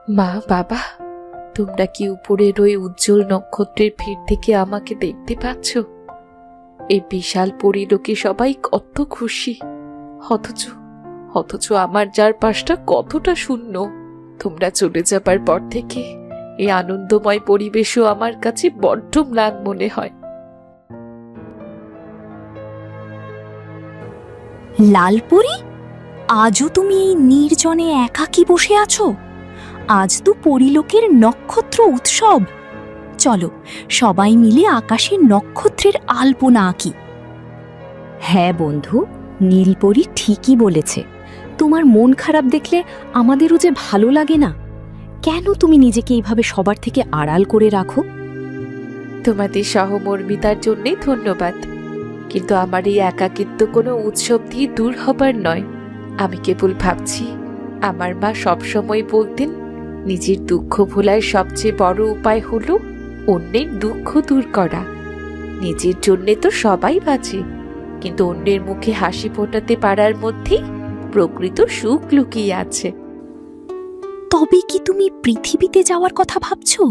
মা, বাবা, তোমরা কি উপরের ওই উজ্জ্বল নক্ষত্রের ভিড় থেকে আমাকে দেখতে পাচ্ছ? এই বিশাল পরিলোকে সবাই কত খুশি, অথচ অথচ আমার চারপাশটা কতটা শূন্য। তোমরা চলে যাবার পর থেকে এই আনন্দময় পরিবেশও আমার কাছে বড্ড ম্লান মনে হয়। লালপরি, আজও তুমি এই নির্জনে একাকী বসে আছো? আজ তো পরিলোকের নক্ষত্র উৎসব। চলো সবাই মিলে আকাশের নক্ষত্রের আলপনা আঁকি। হ্যাঁ বন্ধু, নীলপরি ঠিকই বলেছে। তোমার মন খারাপ দেখলে আমাদেরও যে ভালো লাগে না। কেন তুমি নিজেকে এইভাবে সবার থেকে আড়াল করে রাখো? তোমাদের সহমর্মিতার জন্যই ধন্যবাদ, কিন্তু আমার এই একাকিত্ব কোনো উৎসব দিয়ে দূর হবার নয়। আমি কেবল ভাবছি, আমার মা সবসময় বলতেন, নিজের দুঃখ ভোলার সবচেয়ে বড় উপায় হলো অন্যের দুঃখ দূর করা। নিজের জন্যে তো সবাই বাঁচে, কিন্তু অন্যের মুখে হাসি ফোটাতে পারার মধ্যেই প্রকৃত সুখ লুকিয়ে আছে। তবে কি তুমি পৃথিবীতে যাওয়ার কথা ভাবছো?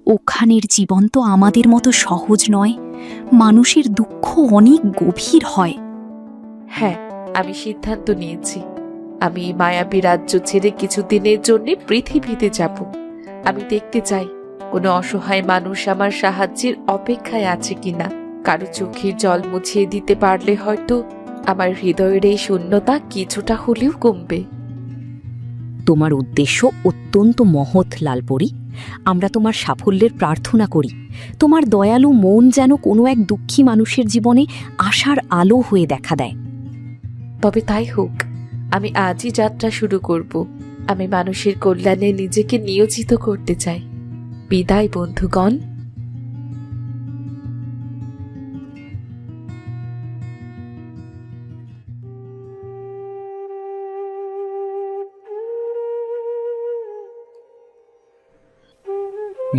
ওখানের জীবন তো আমাদের মতো সহজ নয়। মানুষের দুঃখ অনেক গভীর হয়। হ্যাঁ, আমি সিদ্ধান্ত নিয়েছি। আমি এই মায়াবী রাজ্য ছেড়ে কিছুদিনের জন্য পৃথিবীতে যাব। আমি দেখতে চাই কোনো অসহায় মানুষ আমার সাহায্যের অপেক্ষায় আছে কিনা। কারো চোখের জল মুছিয়ে দিতে পারলে হয়তো আমার হৃদয়ের এই শূন্যতা কিছুটা হলেও কমবে। তোমার উদ্দেশ্য অত্যন্ত মহৎ লালপরি। আমরা তোমার সাফল্যের প্রার্থনা করি। তোমার দয়ালু মন যেন কোনো এক দুঃখী মানুষের জীবনে আশার আলো হয়ে দেখা দেয়। তবে তাই হোক, আমি আজই যাত্রা শুরু করব। আমি মানুষের কল্যাণে নিজেকে নিয়োজিত করতে চাই। বিদায় বন্ধুগণ।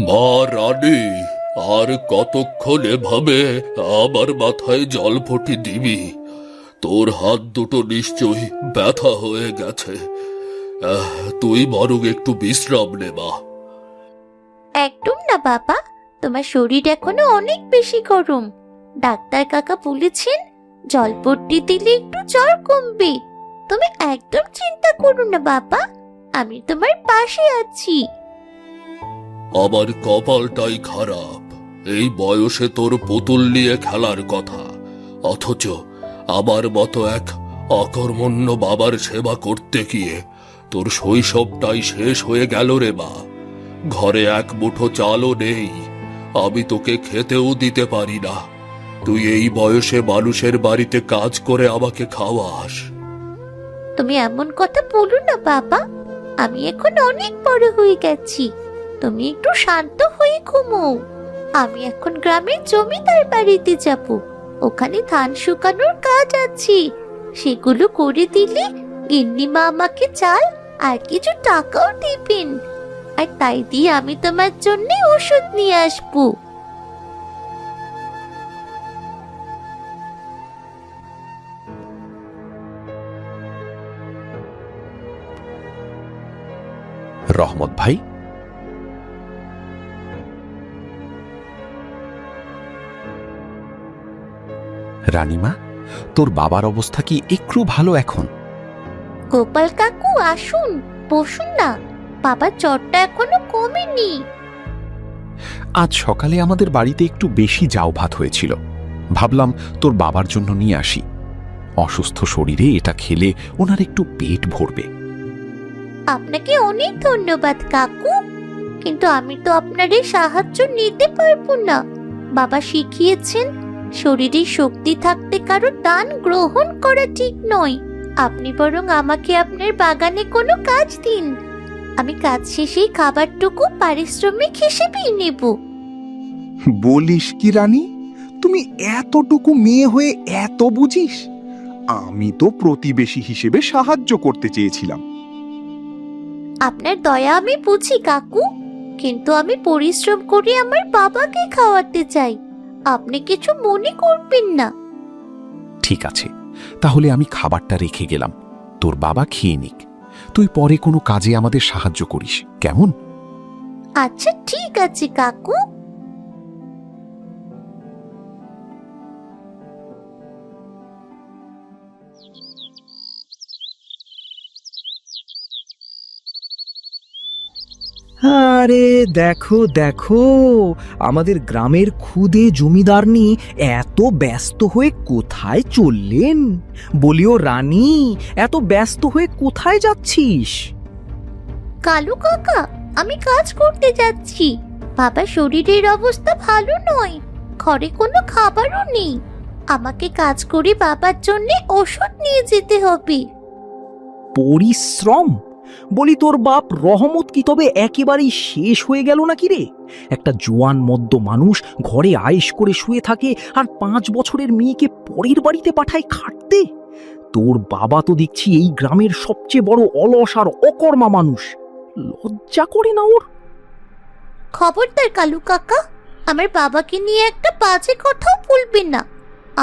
মা রানী, আর কতক্ষণ এভাবে আমার মাথায় জলপটি দিবি? তোর হাত দুটো নিশ্চয়ই ব্যথা হয়ে গেছে। তুই বরং একটু বিশ্রাম নে মা। একদম না বাবা, তোমার শরীর এখনো অনেক বেশি গরম। ডাক্তার কাকা বলেছেন জলপট্টি দিলে একটু জ্বর কমবে। তুমি একদম চিন্তা করো না বাবা, আমি তোমার পাশে আছি। আমার কপালটাই খারাপ। এই বয়সে তোর পুতুল নিয়ে খেলার কথা, অথচ আমার মতো এক অকর্মণ্য বাবার সেবা করতে গিয়ে তোর শৈশবটাই শেষ হয়ে গেল রে মা। ঘরে এক মুঠো চালও নেই, আমি তোকে খেতেও দিতে পারি না। তুই এই বয়সে মানুষের বাড়িতে কাজ করে আমাকে খাওয়াস। তুমি এমন কথা বলো না বাবা, আমি এখন অনেক বড় হয়ে গেছি। তুমি একটু শান্ত হয়ে ঘুমোও। আমি এখন গ্রামের জমিদার বাড়িতে যাব। ওখানে ধান শুকানোর কাজ আছে, সেগুলো করে দিলে গিন্নিমা আমাকে চাল আর কিছু টাকাও দিবেন। আর তাই দিয়ে আমি তোমার জন্য ওষুধ নিয়ে আসবো। রহমত ভাই, রানীমা, তোর বাবার অবস্থা কি একটু ভালো এখন? গোপাল কাকু আসুন, বসুন না। বাবার জ্বরটা এখনো কমেনি। আজ সকালে আমাদের বাড়িতে একটু বেশি জাউ ভাত হয়েছিল, ভাবলাম তোর বাবার জন্য নিয়ে আসি। অসুস্থ শরীরে এটা খেলে ওনার একটু পেট ভরবে। আপনাকে অনেক ধন্যবাদ কাকু, কিন্তু আমি তো আপনার এই সাহায্য নিতে পারবো না। বাবা শিখিয়েছেন শরীরে শক্তি থাকতে কারো দান গ্রহণ করা ঠিক নয়। আপনি বরং আমাকে আপনার বাগানে কোনো কাজ দিন। আমি কাজ শেষেই খাবারটুকু পারিশ্রমিক হিসেবেই নেব। বলিস কি রানী, তুমি এতটুকু মেয়ে হয়ে এত বুঝিস? আমি তো প্রতিবেশী হিসেবে সাহায্য করতে চেয়েছিলাম। আপনার দয়া আমি বুঝি কাকু, কিন্তু আমি পরিশ্রম করে আমার বাবাকে খাওয়াতে চাই। আপনি কিছু মনে করবেন না। ঠিক আছে, তাহলে আমি খাবারটা রেখে গেলাম, তোর বাবা খেয়ে নিক। তুই পরে কোনো কাজে আমাদের সাহায্য করিস, কেমন? আচ্ছা ঠিক আছে কাকু। আরে দেখো দেখো, আমাদের গ্রামের খুদে জমিদারনি এত ব্যস্ত হয়ে কোথায় চললেন? বলিও রানী, এত ব্যস্ত হয়ে কোথায় যাচ্ছিস? কালু কাকা, আমি কাজ করতে যাচ্ছি। বাবার শরীরের অবস্থা ভালো নয়, ঘরে কোনো খাবারও নেই। আমাকে কাজ করে বাবার জন্য ওষুধ নিয়ে যেতে হবে। পরিশ্রম? বলি তোর বাপ রহমত কি তবে একেবারেই শেষ হয়ে গেল নাকি রে? একটা জোয়ান মদ্য মানুষ ঘরে আয়েশ করে শুয়ে থাকে, আর 5 বছরের মেয়েকে পরের বাড়িতে পাঠায় খাটতে। তোর বাবা তো দেখছি এই গ্রামের সবচেয়ে বড় অলস আর অকর্মা মানুষ। লজ্জা করে না ওর? খবরদার কালু কাকা, আমার বাবাকে নিয়ে একটা বাজে কথাও বলবেন না।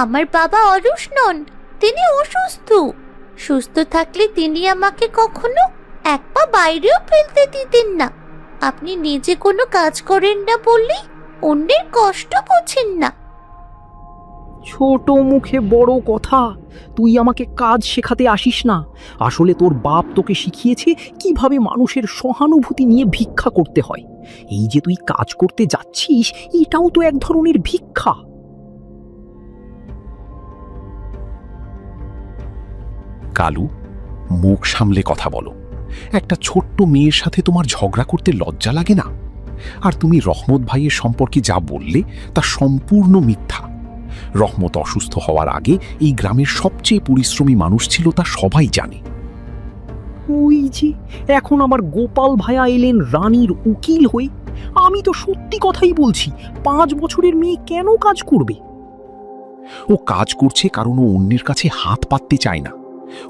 আমার বাবা অলস নন, তিনি অসুস্থ। সুস্থ থাকলে তিনি আমাকে কখনো এক পা বাইরেও ফেলতে দিতেন না। আপনি নিজে কোনো কাজ করেন না বললেই অন্যের কষ্ট বোঝেন না। ছোট মুখে বড় কথা। তুই আমাকে কাজ শেখাতে আসিস না। আসলে তোর বাপ তোকে শিখিয়েছে কিভাবে মানুষের সহানুভূতি নিয়ে ভিক্ষা করতে হয়। এই যে তুই কাজ করতে যাচ্ছিস, এটাও তো এক ধরনের ভিক্ষা। কালু, মুখ সামলে কথা বলো। একটা ছোট্ট মেয়ের সাথে তোমার ঝগড়া করতে লজ্জা লাগে না? আর তুমি রহমত ভাইয়ের সম্পর্কে যা বললে তা সম্পূর্ণ মিথ্যা। রহমত অসুস্থ হওয়ার আগে এই গ্রামের সবচেয়ে পরিশ্রমী মানুষ ছিল, তা সবাই জানে। ওই যে এখন আমার গোপাল ভাইয়া এলেন রানীর উকিল হয়ে। আমি তো সত্যি কথাই বলছি, 5 বছরের মেয়ে কেন কাজ করবে? ও কাজ করছে কারণ ও অন্যের কাছে হাত পাততে চায় না।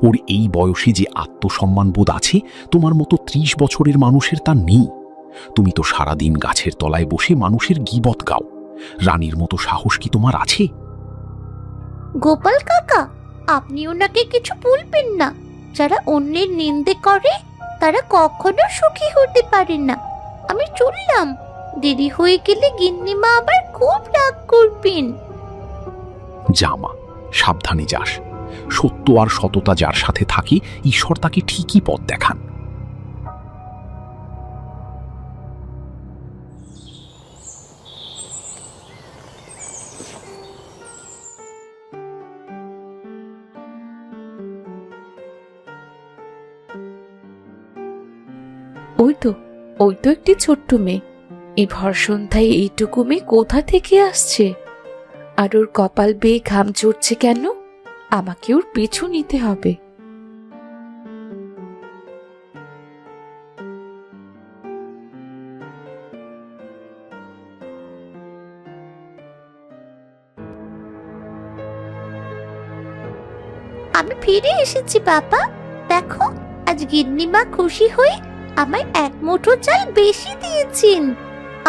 ওর এই বয়সে যে আত্মসম্মানবোধ আছে, তোমার মতো 30 বছরের মানুষের তা নেই। তুমি তো সারাদিন গাছের তলায় বসে মানুষের গীবত গাও। রানীর মতো সাহস কি তোমার আছে? গোপাল কাকা, আপনি ওনাকে কিছু বলবেন না। যারা অন্যের নিন্দে করে তারা কখনো সুখী হতে পারে না। আমি চললাম, দেরি হয়ে গেলে গিন্নিমা আবার খুব রাগ করবেন। জামা, সাবধানে যাস। সত্য আর সততা যার সাথে থাকে, ঈশ্বর তাকে ঠিকই পথ দেখান। ওই তো একটি ছোট্ট মেয়ে। এই ভর সন্ধ্যায় এইটুকু মেয়ে কোথা থেকে আসছে? আর ওর কপাল বেয়ে ঘাম ঝরছে কেন? আমাকে ওর পিছু নিতে হবে। আমি ফিরে এসেছি বাবা। দেখো, আজ গিন্নিমা খুশি হয়ে আমায় 1 মুঠো চাল বেশি দিয়েছেন।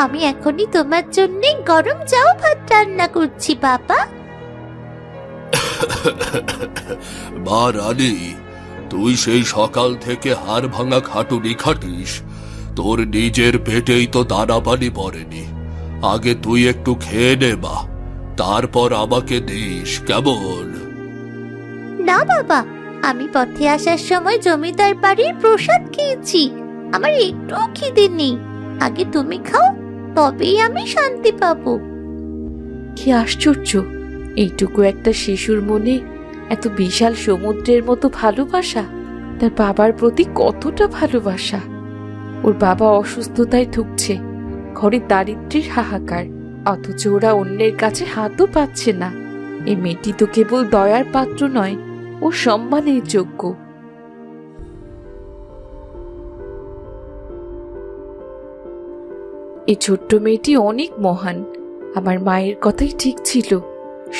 আমি এখনই তোমার জন্য গরম চাও ভাত রান্না করছি বাবা। মা রানী, তুই সেই সকাল থেকে হাড় ভাঙা খাটুনি খাটিস। তোর নিজের পেটেই তো দানা পানি পড়েনি। আগে তুই একটু খেয়ে নে মা, তারপর আমাকে দিস, কেমন? না বাবা, আমি পথে আসার সময় জমিদার বাড়ির প্রসাদ খেয়েছি। আমার একটুও খিদে নেই। আগে তুমি খাও, তবেই আমি শান্তি পাবো। কি আশ্চর্য! এইটুকু একটা শিশুর মনে এত বিশাল সমুদ্রের মতো ভালোবাসা। তার বাবার প্রতি কতটা ভালোবাসা! ওর বাবা অসুস্থতায় ভুগছে, ঘরে দারিদ্র্যের হাহাকার, অথচ ওরা অন্যের কাছে হাতও পাচ্ছে না। এই মেয়েটি তো কেবল দয়ার পাত্র নয়, ও সম্মানের যোগ্য। এই ছোট্ট মেয়েটি অনেক মহান। আমার মায়ের কথাই ঠিক ছিল,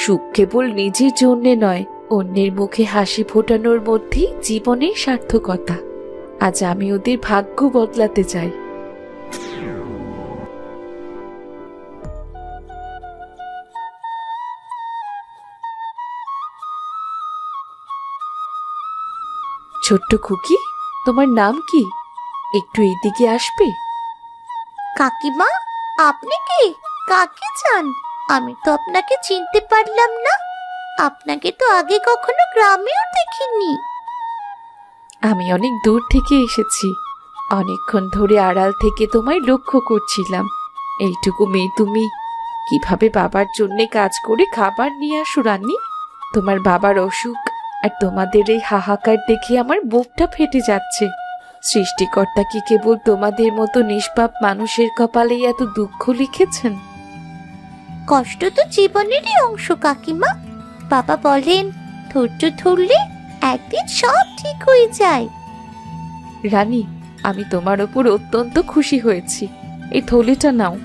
সুখ কেবল নিজের জন্যে নয়, অন্যের মুখে হাসি ফোটানোর মধ্যেই জীবনের সার্থকতা। আজ আমি ওদের ভাগ্য বদলাতে চাই। ছোট্ট খুকি, তোমার নাম কি? একটু এইদিকে আসবে? কাকিমা, আপনি কি? কাকে চান? আমি তো আপনাকে চিনতে পারলাম না। আপনাকে তো আগে কখনো গ্রামেও দেখিনি। আমি অনেক দূর থেকে এসেছি। অনেকক্ষণ ধরে আড়াল থেকে তোমায় লক্ষ্য করছিলাম। এইটুকু মেয়ে তুমি, কিভাবে বাবার জন্য কাজ করে খাবার নিয়ে আসো রানী? তোমার বাবার অসুখ আর তোমাদের এই হাহাকার দেখে আমার বুকটা ফেটে যাচ্ছে। সৃষ্টিকর্তা কি কেবল তোমাদের মতো নিষ্পাপ মানুষের কপালেই এত দুঃখ লিখেছেন? কষ্ট তো জীবনেরই অংশ কাকিমা। বাবা বলেন, ধৈর্য ধরলে একদিন সব ঠিক হয়ে যায়। রানী, আমি তোমার ওপর অত্যন্ত খুশি হয়েছি। এই থলিটা নাও,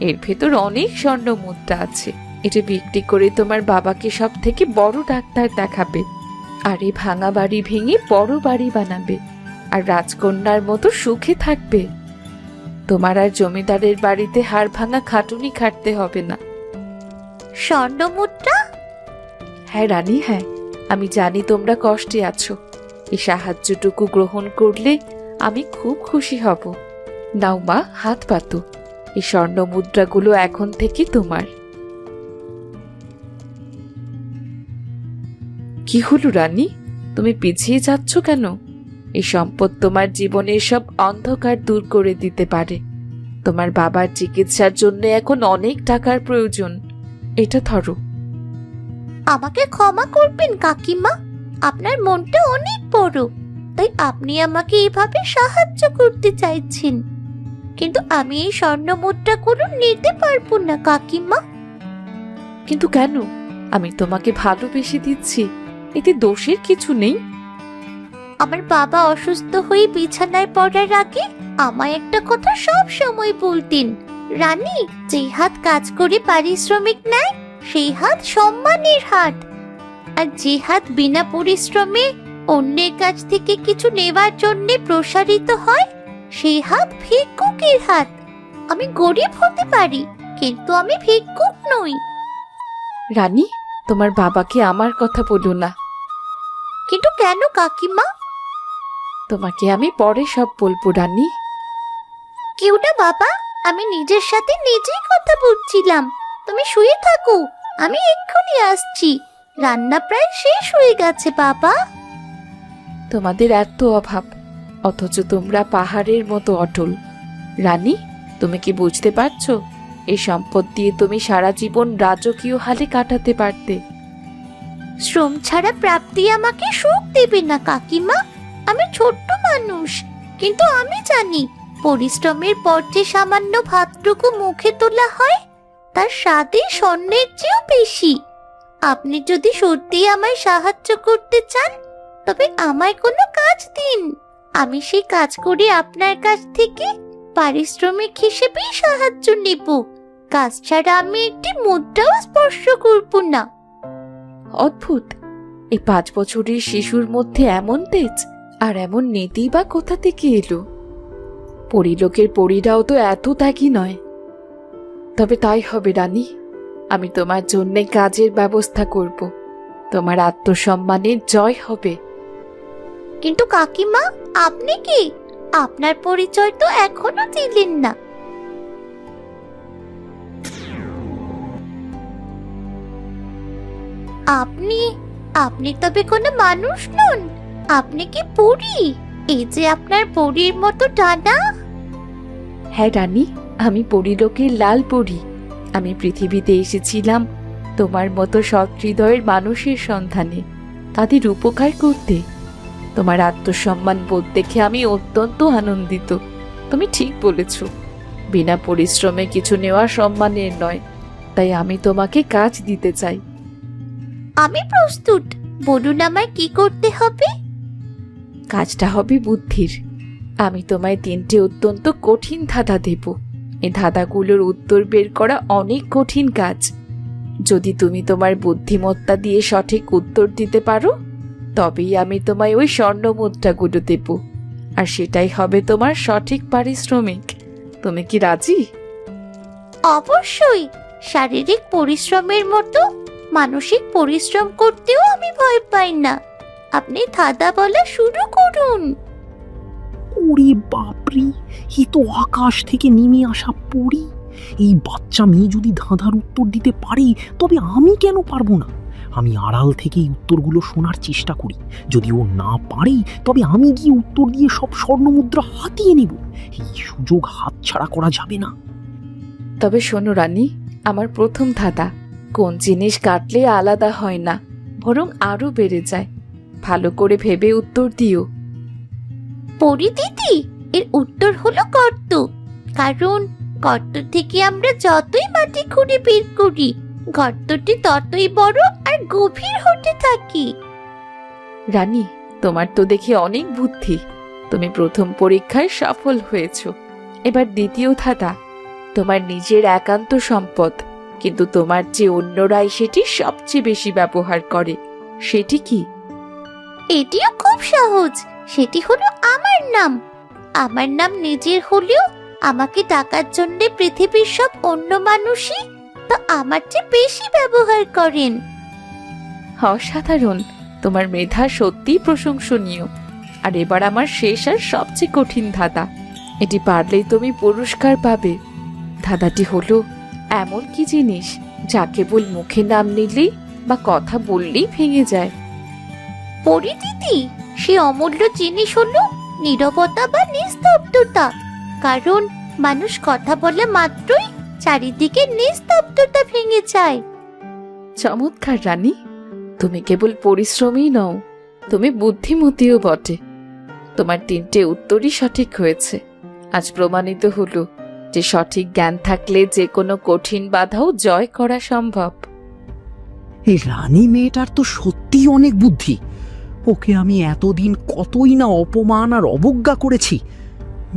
এর ভেতর অনেক স্বর্ণ মুদ্রা আছে। এটা বিক্রি করে তোমার বাবাকে সব থেকে বড় ডাক্তার দেখাবে, আর এই ভাঙা বাড়ি ভেঙে বড় বাড়ি বানাবে, আর রাজকন্যার মতো সুখে থাকবে। তোমার আর জমিদারের বাড়িতে হাড় ভাঙা খাটুনি খাটতে হবে না। স্বর্ণ মুদ্রা? হ্যাঁ রানী, হ্যাঁ। আমি জানি তোমরা কষ্টে আছো। এই সাহায্যটুকু গ্রহণ করলে আমি খুব খুশি হব। নাও মা, হাত পাতো। এই স্বর্ণ মুদ্রাগুলো এখন থেকে তোমার। কি হলো রানী, তুমি পিছিয়ে যাচ্ছ কেন? এই সম্পদ তোমার জীবনের সব অন্ধকার দূর করে দিতে পারে। তোমার বাবার চিকিৎসার জন্য এখন অনেক টাকার প্রয়োজন। এটা ধরো। আমাকে ক্ষমা করবেন কাকিমা, আপনার মনটা অনেক বড়, তাই আপনি আমাকে এভাবে সাহায্য করতে চাইছেন। কিন্তু আমি এই স্বর্ণ মুদ্রাগুলো নিতে পারবো না কাকিমা। কিন্তু কেন? আমি তোমাকে ভালোবেসে দিচ্ছি, এতে দোষের কিছু নেই। আমার বাবা অসুস্থ হয়ে বিছানায় পড়ার আগে আমায় একটা কথা সব সময় বলতেন, রানী, যেই হাত কাজ করে পারিশ্রমিক নেয় সেই হাত সম্মানের হাত, আর যে হাত বিনা পরিশ্রমে অন্যের কাছ থেকে কিছু নেওয়ার জন্য প্রসারিত হয় সেই হাত ভিক্ষুকের হাত। আমি গরিব হতে পারি, কিন্তু আমি ভিক্ষুক নই। রানী, তোমার বাবাকে আমার কথা বলো না। কিন্তু কেন কাকিমা? তোমাকে আমি পরে সব বলবো রানী। কেউ না বাবা, আমি নিজের সাথে নিজেই কথা বলছিলাম। তুমি শুয়ে থাকো, আমি এক্ষুনি আসছি। রান্না প্রায় শেষ হয়ে গেছে বাবা। তোমাদের এত অভাব, অথচ তোমরা পাহাড়ের মতো অটল। রানী, তুমি কি বুঝতে পারছো? এই সম্পদ দিয়ে তুমি সারা জীবন রাজকীয় হালে কাটাতে পারতে। শ্রম ছাড়া প্রাপ্তি আমাকে সুখ দেবে না কাকিমা। আমি ছোট্ট মানুষ, কিন্তু আমি জানি পরিশ্রমের পর যে সামান্য ভাতটুকু মুখে তোলা হয় তার স্বাদে স্বর্ণের চেয়েও বেশি। আপনি যদি সত্যি আমায় সাহায্য করতে চান তবে আমায় কোনো কাজ দিন। আমি সেই কাজ করে আপনার কাছ থেকে পারিশ্রমিক হিসেবে সাহায্য নেব। কাজ ছাড়া আমি একটি মুদ্রাও স্পর্শ করব না। অদ্ভুত, এই 5 বছরের শিশুর মধ্যে এমন তেজ আর এমন নীতি বা কোথা থেকে এলো? পরিলোকের পরীরাও তো এত ত্যাগী নয়। তবে তাই হবে রানী, আমি তোমার জন্যে কাজের ব্যবস্থা করব। তোমার আত্মসম্মানের জয় হবে। কিন্তু কাকিমা, আপনি কি? আপনার পরিচয় তো এখনো দিলেন না। আপনি আপনি তবে কোনো মানুষ নন, আপনি কি পরী? এই যে আপনার পরীর মতো ডানা। হ্যাঁ রানী, আমি পরিলোকের লাল পরী। আমি পৃথিবীতে এসেছিলাম তোমার মতো সৎ হৃদয়ের মানুষের সন্ধানে, তাদের উপকার করতে। তোমার আত্মসম্মান বোধ দেখে আমি অত্যন্ত আনন্দিত। তুমি ঠিক বলেছ, বিনা পরিশ্রমে কিছু নেওয়া সম্মানের নয়, তাই আমি তোমাকে কাজ দিতে চাই। আমি প্রস্তুত, বলুন আমায় কি করতে হবে। কাজটা হবে বুদ্ধির। আমি তোমায় 3টে অত্যন্ত কঠিন ধাঁধা দেব। এই ধাঁধাগুলোর উত্তর বের করা অনেক কঠিন কাজ। যদি তুমি তোমার বুদ্ধিমত্তা দিয়ে সঠিক উত্তর দিতে পারো তবেই আমি তোমায় ওই স্বর্ণ মুদ্রাগুলো দেব, আর সেটাই হবে তোমার সঠিক পারিশ্রমিক। তুমি কি রাজি? অবশ্যই। শারীরিক পরিশ্রমের মতো মানসিক পরিশ্রম করতেও আমি ভয় পাই না। আপনি ধাঁধা বলা শুরু করুন। ওরে বাপরে, এ তো আকাশ থেকে নেমে আসা পরী। এই বাচ্চা মেয়ে যদি ধাঁধার উত্তর দিতে পারে, তবে আমি কেন পারবো না? আমি আড়াল থেকে এই উত্তরগুলো শোনার চেষ্টা করি। যদি ও না পারে, তবে আমি গিয়ে উত্তর দিয়ে সব স্বর্ণমুদ্রা হাতিয়ে নেব। এই সুযোগ হাতছাড়া করা যাবে না। তবে শোনো রানী, আমার প্রথম ধাঁধা, কোন জিনিস কাটলে আলাদা হয় না, বরং আরো বেড়ে যায়। ভালো করে ভেবে উত্তর দিও। পরি দিদি, এর উত্তর হলো গর্ত। কারণ গর্ত থেকে আমরা যতই মাটি খুঁড়ে বের করি, গর্তটি ততই বড় আর গভীর হতে থাকে। রানী, তোমার তো দেখি অনেক বুদ্ধি। তুমি প্রথম পরীক্ষায় সফল হয়েছ। এবার দ্বিতীয় ধাঁধা, তোমার নিজের একান্ত সম্পদ, কিন্তু তোমার যে অন্যরাই সেটি সবচেয়ে বেশি ব্যবহার করে, সেটি কি? এটিও খুব সহজ। সেটি হলো আমার নাম। আমার নাম নিজের হলেও আমাকে ডাকার জন্য পৃথিবীর সব অন্য মানুষই তা আমার চেয়ে বেশি ব্যবহার করেন। অসাধারণ, তোমার মেধা সত্যি প্রশংসনীয়। আর এবার আমার শেষ আর সবচেয়ে কঠিন ধাঁধা। এটি পারলেই তুমি পুরস্কার পাবে। ধাঁধাটি হলো, এমন কি জিনিস যা কেবল মুখে নাম নিলেই বা কথা বললেই ভেঙে যায়? পরি দিদি, সে অমূল্য জিনিস হলো নীরবতা বা নিস্তব্ধতা। কারণ মানুষ কথা বলে মাত্রই চারিদিকে নিস্তব্ধতা ভেঙে যায়। চমৎকার রানী, তুমি কেবল পরিশ্রমী নও, তুমি বুদ্ধিমতীও বটে। তোমার 3টে উত্তরই সঠিক হয়েছে। আজ প্রমাণিত হলো যে সঠিক জ্ঞান থাকলে যে কোনো কঠিন বাধাও জয় করা সম্ভব। এই রানী মেয়েটার তো সত্যি অনেক বুদ্ধি। ওকে আমি এতদিন কতই না অপমান আর অবজ্ঞা করেছি।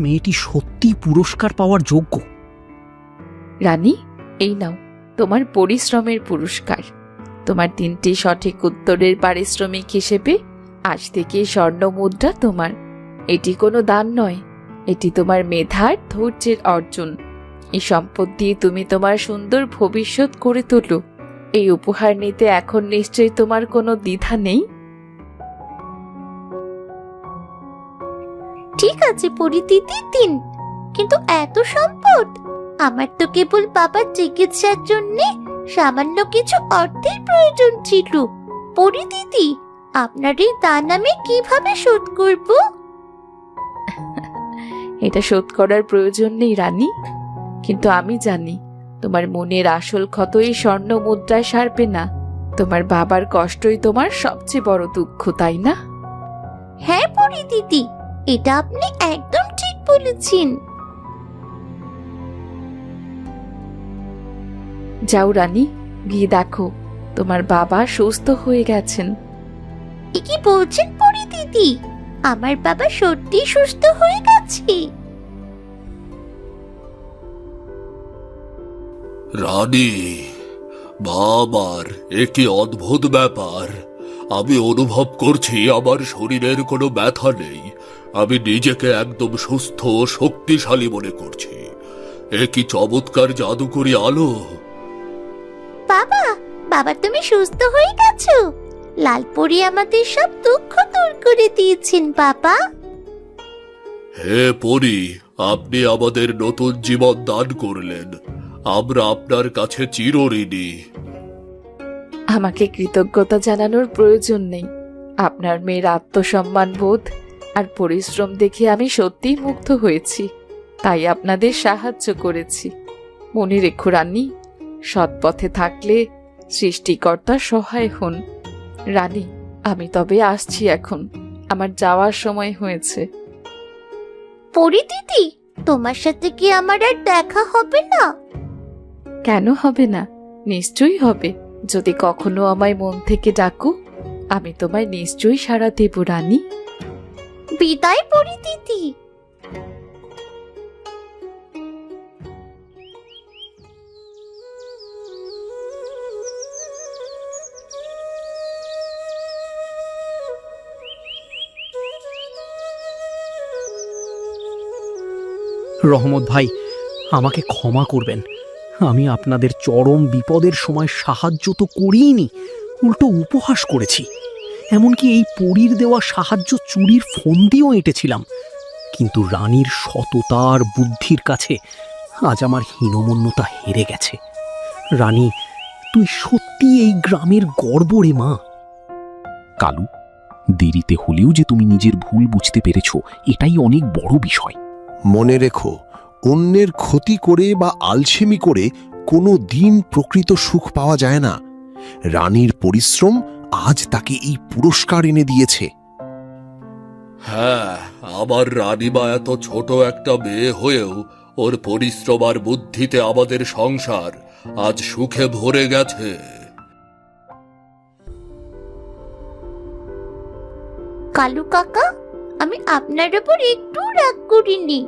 মেয়েটি সত্যি পুরস্কার পাওয়ার যোগ্য। রানী, এই নাও তোমার পরিশ্রমের পুরস্কার। তোমার 3টি সঠিক উত্তরের পারিশ্রমিক হিসেবে আজ থেকে স্বর্ণ মুদ্রা তোমার। এটি কোনো দান নয়, এটি তোমার মেধার ধৈর্যের অর্জন। এই সম্পদ দিয়ে তুমি তোমার সুন্দর ভবিষ্যৎ করে তোলো। এই উপহার নিতে এখন নিশ্চয়ই তোমার কোনো দ্বিধা নেই। ঠিক আছে পরি দিদি, দিন। কিন্তু এত সম্পদ? আমার তো কেবল বাবার চিকিৎসার জন্য সামান্য কিছু অর্থের প্রয়োজন ছিল। পরি দিদি, আপনার এই দান আমি কিভাবে শোধ করব? এটা শোধ করার প্রয়োজন নেই রানী, কিন্তু আমি জানি তোমার মনের আসল ক্ষত এই স্বর্ণ মুদ্রায় সারবে না। তোমার বাবার কষ্টই তোমার সবচেয়ে বড় দুঃখ, তাই না? হ্যাঁ পরি দিদি, এটা আপনি একদম ঠিক বলেছেন। যাও রানী, গিয়ে দেখো তোমার বাবা সুস্থ হয়ে গেছেন। এ কি বলছেন পরি দিদি? আমার বাবা সত্যি সুস্থ হয়ে গেছে? রানী, বাবার এ কি অদ্ভুত ব্যাপার। আমি অনুভব করছি আমার শরীরের কোনো ব্যথা নেই। আমি নিজেকে একদম সুস্থ ও শক্তিশালী মনে করছি। এ কি চমৎকার জাদুকরি আলো। বাবা, বাবা তুমি সুস্থ হয়ে গেছো? লালপরি আমাদের সব দুঃখ দূর করে দিয়েছেন বাবা। হে পরি, আপনি আমাদের নতুন জীবন দান করলেন। আমরা আপনার কাছে চিরঋণী। আমাকে কৃতজ্ঞতা জানানোর প্রয়োজন নেই। আপনার মেয়ের আত্মসম্মান বোধ আর পরিশ্রম দেখে আমি সত্যিই মুগ্ধ হয়েছি, তাই আপনাদের সাহায্য করেছি। মনে রেখো রানী, সৎ পথে থাকলে সৃষ্টিকর্তা সহায় হন। রানী, আমি তবে আসছি এখন, আমার যাওয়ার সময় হয়েছে। পরি দিদি, তোমার সাথে কি আমার আর দেখা হবে না? কেন হবে না? নিশ্চয়ই হবে। যদি কখনো আমায় মন থেকে ডাকো, আমি তোমায় নিশ্চয়ই সাড়া দেব রানী। বিদায় পরি দিদি। রহমত ভাই, আমাকে ক্ষমা করবেন। আমি আপনাদের চরম বিপদের সময় সাহায্য তো করিনি, উল্টো উপহাস করেছি। এমনকি এই পরীর দেওয়া সাহায্য চুরির ফন্দিও এঁটেছিলাম। কিন্তু রানীর সততা আর বুদ্ধির কাছে আজ আমার হীনমন্যতা হেরে গেছে। রানী, তুই সত্যি এই গ্রামের গর্ব রে মা। কালু, দেরিতে হলেও যে তুমি নিজের ভুল বুঝতে পেরেছ, এটাই অনেক বড় বিষয়। মনে রেখো, অন্যের ক্ষতি করে বা আলসেমি করে কোনো দিন প্রকৃত সুখ পাওয়া যায় না। রানীর পরিশ্রম আজ তাকে এই পুরস্কার এনে দিয়েছে। হ্যাঁ, আমার রানীমা এত ছোট একটা মেয়ে হয়েও ওর পরিশ্রম আর বুদ্ধিতে আমাদের সংসার আজ সুখে ভরে গেছে। কালু কাকা, আমি আপনার উপর একটু রাগ করিনি।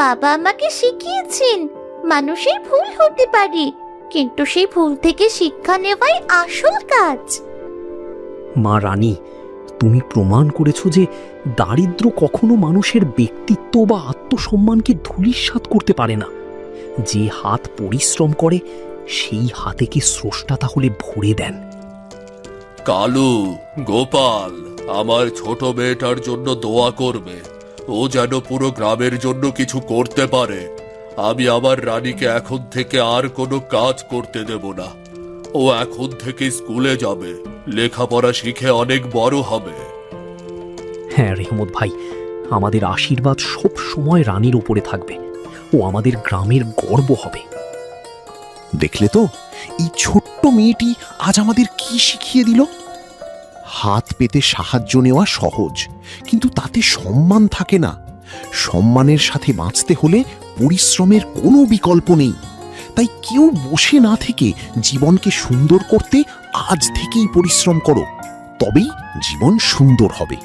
বাবা আমাকে শিখিয়েছেন মানুষের ভুল হতে পারে, কিন্তু সেই ভুল থেকে শিক্ষা নেওয়াই আসল কাজ। মা রানী, তুমি প্রমাণ করেছো যে দারিদ্র্য কখনো মানুষের ব্যক্তিত্ব বা আত্মসম্মানকে ধূলিসাৎ করতে পারে না। যে হাত পরিশ্রম করে সেই হাতে কি স্রষ্টা তাহলে ভরে দেন। কালু, গোপাল, আমার ছোট মেয়েটার জন্য দোয়া করবে। ও যেন পুরো গ্রামের জন্য কিছু করতে পারে। আমি আমার রানীকে এখন থেকে আর কোনো কাজ করতে দেব না। ও এখন থেকে স্কুলে যাবে, লেখাপড়া শিখে অনেক বড় হবে। হ্যাঁ রেহমত ভাই, আমাদের আশীর্বাদ সব সময় রানীর উপরে থাকবে। ও আমাদের গ্রামের গর্ব হবে। দেখলে তো, এই ছোট্ট মেয়েটি আজ আমাদের কি শিখিয়ে দিল। হাত পেতে সাহায্য নেওয়া সহজ, কিন্তু তাতে সম্মান থাকে না। সম্মানের সাথে বাঁচতে হলে পরিশ্রমের কোনো বিকল্প নেই। তাই কেউ বসে না থেকে জীবনকে সুন্দর করতে আজ থেকেই পরিশ্রম করো, তবেই জীবন সুন্দর হবে।